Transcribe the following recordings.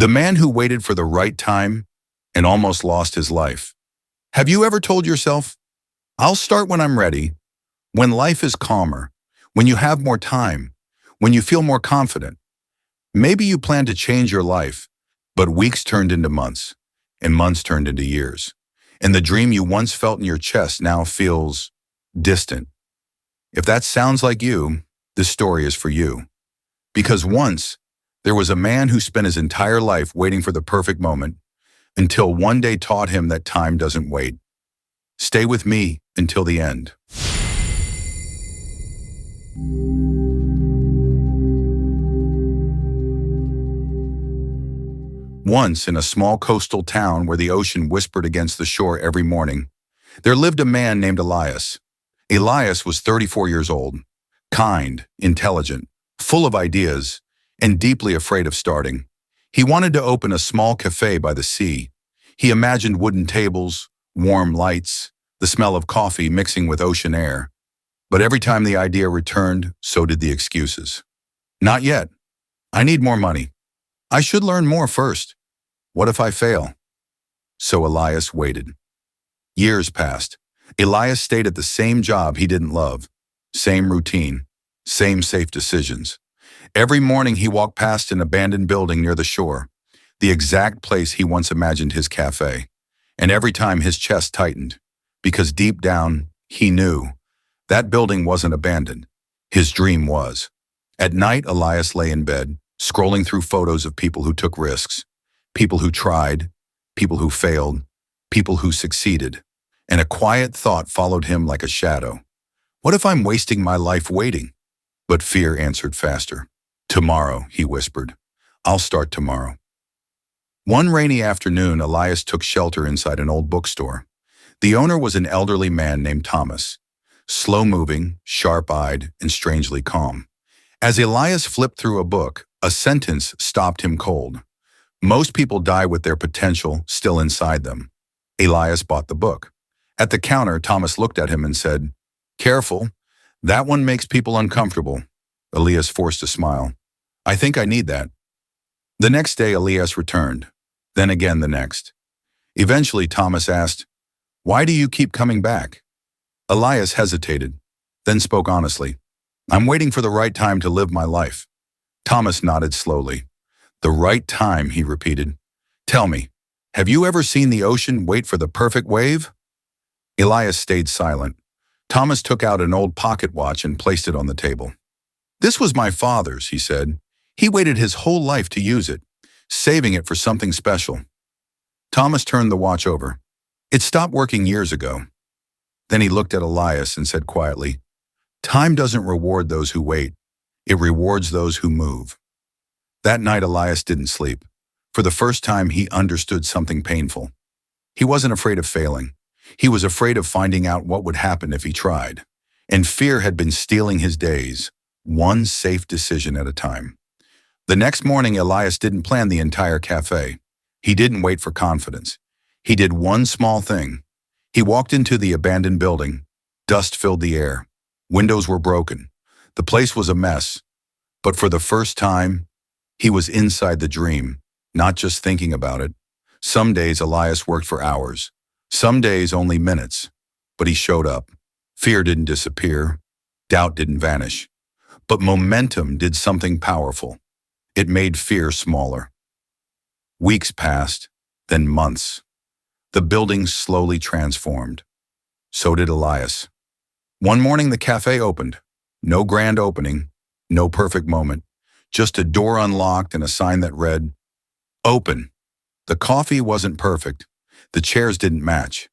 The man who waited for the right time and almost lost his life. Have you ever told yourself, I'll start when I'm ready, when life is calmer, when you have more time, when you feel more confident? Maybe you plan to change your life, but weeks turned into months, and months turned into years. And the dream you once felt in your chest now feels distant. If that sounds like you, this story is for you. Because once, there was a man who spent his entire life waiting for the perfect moment, until one day taught him that time doesn't wait. Stay with me until the end. Once, in a small coastal town where the ocean whispered against the shore every morning, there lived a man named Elias. Elias was 34 years old, kind, intelligent, full of ideas, and deeply afraid of starting. He wanted to open a small cafe by the sea. He imagined wooden tables, warm lights, the smell of coffee mixing with ocean air. But every time the idea returned, so did the excuses. Not yet. I need more money. I should learn more first. What if I fail? So Elias waited. Years passed. Elias stayed at the same job he didn't love, same routine, same safe decisions. Every morning he walked past an abandoned building near the shore, the exact place he once imagined his cafe. And every time his chest tightened, because deep down he knew that building wasn't abandoned. His dream was. At night, Elias lay in bed, scrolling through photos of people who took risks, people who tried, people who failed, people who succeeded. And a quiet thought followed him like a shadow. What if I'm wasting my life waiting? But fear answered faster. Tomorrow, he whispered. I'll start tomorrow. One rainy afternoon, Elias took shelter inside an old bookstore. The owner was an elderly man named Thomas, slow-moving, sharp-eyed, and strangely calm. As Elias flipped through a book, a sentence stopped him cold. Most people die with their potential still inside them. Elias bought the book. At the counter, Thomas looked at him and said, "Careful, that one makes people uncomfortable." Elias forced a smile. "I think I need that." The next day, Elias returned. Then again the next. Eventually, Thomas asked, "Why do you keep coming back?" Elias hesitated, then spoke honestly. "I'm waiting for the right time to live my life." Thomas nodded slowly. "The right time," he repeated. "Tell me, have you ever seen the ocean wait for the perfect wave?" Elias stayed silent. Thomas took out an old pocket watch and placed it on the table. "This was my father's," he said. "He waited his whole life to use it, saving it for something special." Thomas turned the watch over. "It stopped working years ago." Then he looked at Elias and said quietly, "Time doesn't reward those who wait. It rewards those who move." That night, Elias didn't sleep. For the first time, he understood something painful. He wasn't afraid of failing. He was afraid of finding out what would happen if he tried. And fear had been stealing his days, one safe decision at a time. The next morning, Elias didn't plan the entire cafe. He didn't wait for confidence. He did one small thing. He walked into the abandoned building. Dust filled the air. Windows were broken. The place was a mess. But for the first time, he was inside the dream, not just thinking about it. Some days, Elias worked for hours. Some days, only minutes. But he showed up. Fear didn't disappear. Doubt didn't vanish. But momentum did something powerful. It made fear smaller. Weeks passed, then months. The building slowly transformed. So did Elias. One morning, the cafe opened. No grand opening, no perfect moment, just a door unlocked and a sign that read, "Open." The coffee wasn't perfect. The chairs didn't match.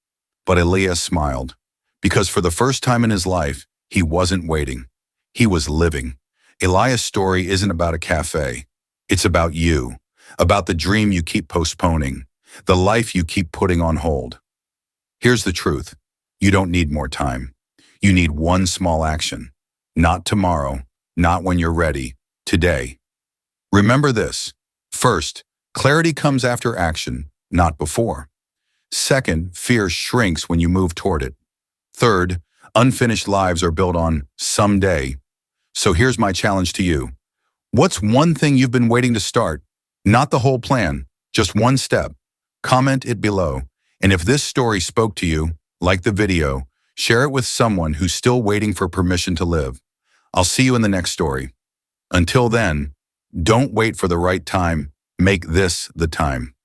But Elias smiled, because for the first time in his life, he wasn't waiting. He was living. Elias' story isn't about a cafe. It's about you, about the dream you keep postponing, the life you keep putting on hold. Here's the truth. You don't need more time. You need one small action. Not tomorrow, not when you're ready, today. Remember this. First, clarity comes after action, not before. Second, fear shrinks when you move toward it. Third, unfinished lives are built on someday. So here's my challenge to you. What's one thing you've been waiting to start? Not the whole plan, just one step. Comment it below. And if this story spoke to you, like the video, share it with someone who's still waiting for permission to live. I'll see you in the next story. Until then, don't wait for the right time. Make this the time.